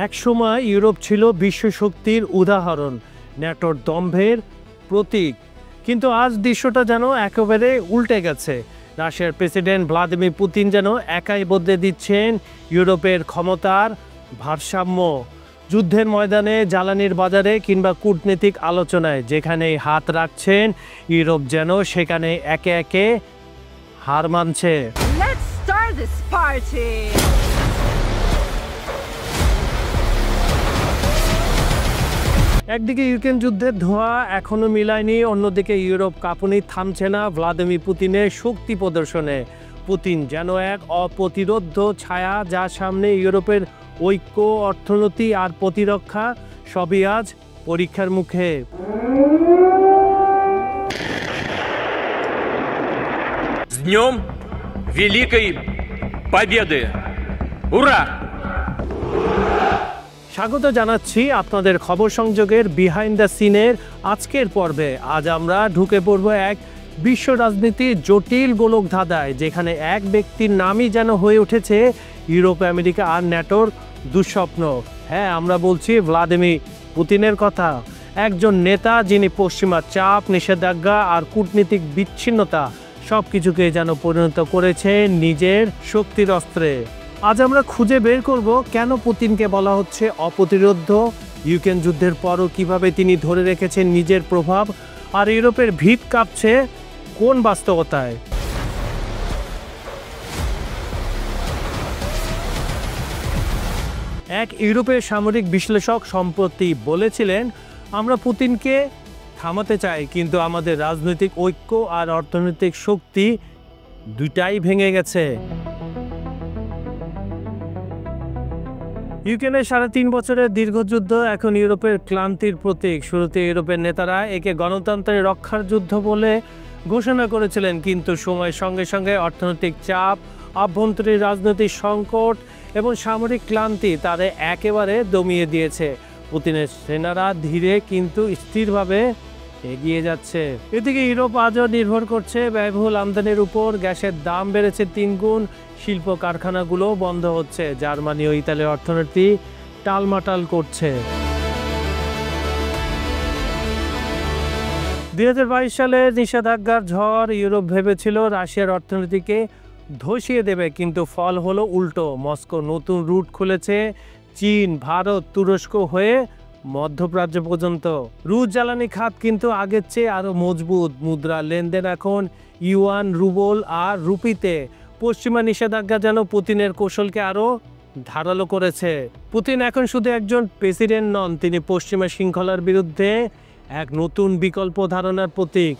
একসময় ইউরোপ ছিল বিশ্বশক্তির উদাহরণ, ন্যাটোর দম্ভের প্রতীক। কিন্তু আজ দৃশ্যটা যেন একেবারে উল্টে গেছে। রাশিয়ার প্রেসিডেন্ট ভ্লাদিমির পুতিন যেন একাই বদলে দিচ্ছেন ইউরোপের ক্ষমতার ভারসাম্য। যুদ্ধের ময়দানে, জ্বালানির বাজারে কিংবা কূটনীতিক আলোচনায় যেখানেই হাত রাখছেন, ইউরোপ যেন সেখানে একে একে হার মানছে। Let's start this party! একদিকে ইউক্রেন যুদ্ধের ধোঁয়া এখনো মিলায়নি, অন্যদিকে ইউরোপ কাঁপুনি থামছে না ভ্লাদিমির পুতিনের শক্তি প্রদর্শনে। পুতিন যেন এক অপ্রতিরোধ্য ছায়া, যার সামনে ইউরোপের ঐক্য, অর্থনীতি আর প্রতিরক্ষা সবই আজ পরীক্ষার মুখে। С днем Великой Победы! Ура! স্বাগত জানাচ্ছি আপনাদের খবর সংযোগের বিহাইন্ড দ্য সিনের আজকের পর্বে। আজ আমরা ঢুকে পড়ব এক বিশ্ব রাজনীতির জটিল গোলক ধাঁধায়, যেখানে এক ব্যক্তির নামই যেন হয়ে উঠেছে ইউরোপ, আমেরিকা আর ন্যাটোর দুঃস্বপ্ন। হ্যাঁ, আমরা বলছি ভ্লাদিমির পুতিনের কথা। একজন নেতা যিনি পশ্চিমা চাপ, নিষেধাজ্ঞা আর কূটনীতিক বিচ্ছিন্নতা সব কিছুকে যেন পরিণত করেছে নিজের শক্তির অস্ত্রে। আজ আমরা খুঁজে বের করব কেন পুতিনকে বলা হচ্ছে অপ্রতিরোধ্য, ইউক্রেন যুদ্ধের পরও কিভাবে তিনি ধরে রেখেছেন নিজের প্রভাব, আর ইউরোপের ভিত কাঁপছে কোন বাস্তবতায়। এক ইউরোপের সামরিক বিশ্লেষক সম্প্রতি বলেছিলেন, আমরা পুতিনকে থামাতে চাই, কিন্তু আমাদের রাজনৈতিক ঐক্য আর অর্থনৈতিক শক্তি দুটাই ভেঙে গেছে। ইউক্রেনের ৩.৫ বছরের দীর্ঘযুদ্ধ এখন ইউরোপের ক্লান্তির প্রতীক। শুরুতে ইউরোপের নেতারা একে গণতন্ত্রের রক্ষার যুদ্ধ বলে ঘোষণা করেছিলেন, কিন্তু সময়ের সঙ্গে সঙ্গে অর্থনৈতিক চাপ, আভ্যন্তরীণ রাজনৈতিক সংকট এবং সামরিক ক্লান্তি তাদের একেবারে দমিয়ে দিয়েছে। পুতিনের সেনারা ধীরে কিন্তু স্থিরভাবে এগিয়ে যাচ্ছে। এদিকে ইউরোপ আজও নির্ভর করছে ব্যয়বহুল আমদানির উপর। গ্যাসের দাম বেড়েছে ৩ গুণ, শিল্প কারখানাগুলো বন্ধ হচ্ছে। জার্মানি ও ইতালির অর্থনীতি টালমাটাল করছে। ২০২২ সালে নিষেধাজ্ঞার ঝড়। ইউরোপ ভেবেছিল রাশিয়ার অর্থনীতিকে ধসিয়ে দেবে, কিন্তু ফল হলো উল্টো। মস্কো নতুন রুট খুলেছে চীন, ভারত, তুরস্ক হয়ে মধ্যপ্রাচ্য পর্যন্ত। রুশ জ্বালানি খাত কিন্তু আগের চেয়ে আরও মজবুত। মুদ্রা লেনদেন এখন ইউয়ান, রুবল আর রুপিতে। পশ্চিমা নিষেধাজ্ঞা যেন পুতিনের কৌশলকে আরও ধারালো করেছে। পুতিন এখন শুধু একজন প্রেসিডেন্ট নন, তিনি পশ্চিমা শৃঙ্খলার বিরুদ্ধে এক নতুন বিকল্প ধারণার প্রতীক।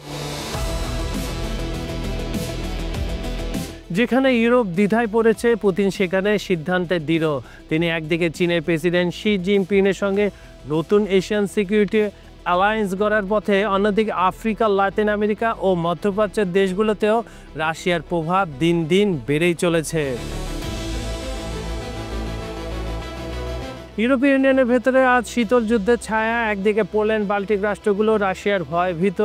যেখানে ইউরোপ দ্বিধায় পড়েছে, পুতিন সেখানে সিদ্ধান্তে দৃঢ়। তিনি একদিকে চীনের প্রেসিডেন্ট শি জিনপিংয়ের সঙ্গে নতুন এশিয়ান সিকিউরিটি অ্যালায়েন্স গড়ার পথে, অন্যদিকে আফ্রিকা, লাতিন আমেরিকা ও মধ্যপ্রাচ্যের দেশগুলোতেও রাশিয়ার প্রভাব দিন দিন বেড়েই চলেছে। ইউরোপীয় ইউনিয়নের ভেতরে আজ শীতল যুদ্ধের ছায়া। একদিকে পোল্যান্ড, বাল্টিক রাষ্ট্রগুলো রাশিয়ার ভয় ভীত,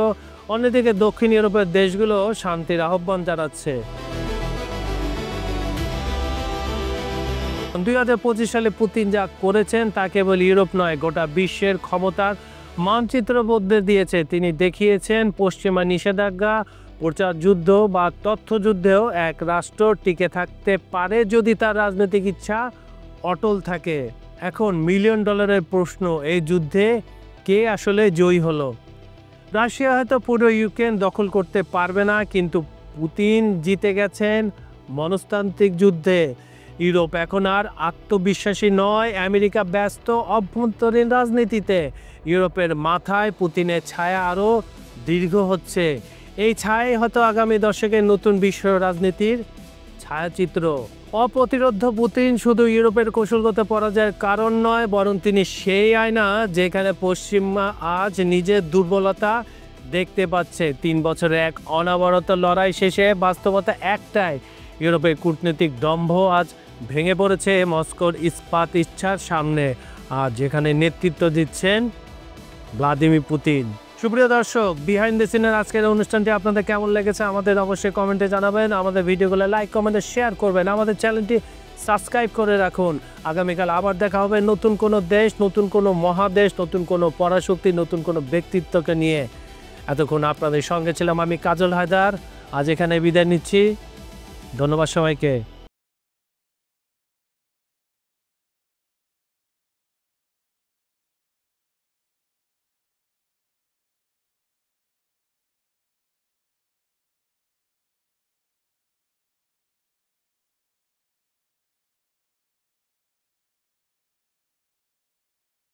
অন্যদিকে দক্ষিণ ইউরোপের দেশগুলো শান্তির আহ্বান জানাচ্ছে। ২০২৫ সালে পুতিন যা করেছেন তা কেবল ইউরোপ নয়, গোটা বিশ্বের ক্ষমতার মানচিত্র বদলে দিয়েছে। তিনি দেখিয়েছেন পশ্চিমা নিষেধাজ্ঞা, প্রচার যুদ্ধ বা তথ্যযুদ্ধেও এক রাষ্ট্র টিকে থাকতে পারে যদি তার রাজনৈতিক ইচ্ছা অটল থাকে। এখন $মিলিয়ন প্রশ্ন, এই যুদ্ধে কে আসলে জয়ী হলো? রাশিয়া হয়তো পুরো ইউক্রেন দখল করতে পারবে না, কিন্তু পুতিন জিতে গেছেন মনস্তান্ত্রিক যুদ্ধে। ইউরোপ এখন আর আত্মবিশ্বাসী নয়, আমেরিকা ব্যস্ত অভ্যন্তরীণ রাজনীতিতে। ইউরোপের মাথায় পুতিনের ছায়া আরও দীর্ঘ হচ্ছে। এই ছায়াই হয়তো আগামী দশকের নতুন বিশ্ব রাজনীতির ছায়াচিত্র। অপ্রতিরোধ্য পুতিন শুধু ইউরোপের কৌশলগত পরাজয়ের কারণ নয়, বরং তিনি সেই আয়না যেখানে পশ্চিমা আজ নিজের দুর্বলতা দেখতে পাচ্ছে। ৩ বছরের এক অনবরত লড়াই শেষে বাস্তবতা একটাই, ইউরোপের কূটনৈতিক দম্ভ আজ ভেঙে পড়েছে মস্কোর ইস্পাত ইচ্ছার সামনে, আর যেখানে নেতৃত্ব দিচ্ছেন ভ্লাদিমির পুতিন। সুপ্রিয় দর্শক, বিহাইন্ড দ্য সিনের আজকের অনুষ্ঠানটি আপনাদের কেমন লেগেছে আমাদের অবশ্যই কমেন্টে জানাবেন। আমাদের ভিডিওগুলো লাইক, কমেন্টে শেয়ার করবেন। আমাদের চ্যানেলটি সাবস্ক্রাইব করে রাখুন। আগামীকাল আবার দেখা হবে নতুন কোনো দেশ, নতুন কোনো মহাদেশ, নতুন কোনো পরাশক্তি, নতুন কোনো ব্যক্তিত্বকে নিয়ে। এতক্ষণ আপনাদের সঙ্গে ছিলাম আমি কাজল হায়দার। আজ এখানে বিদায় নিচ্ছি। ধন্যবাদ সবাইকে।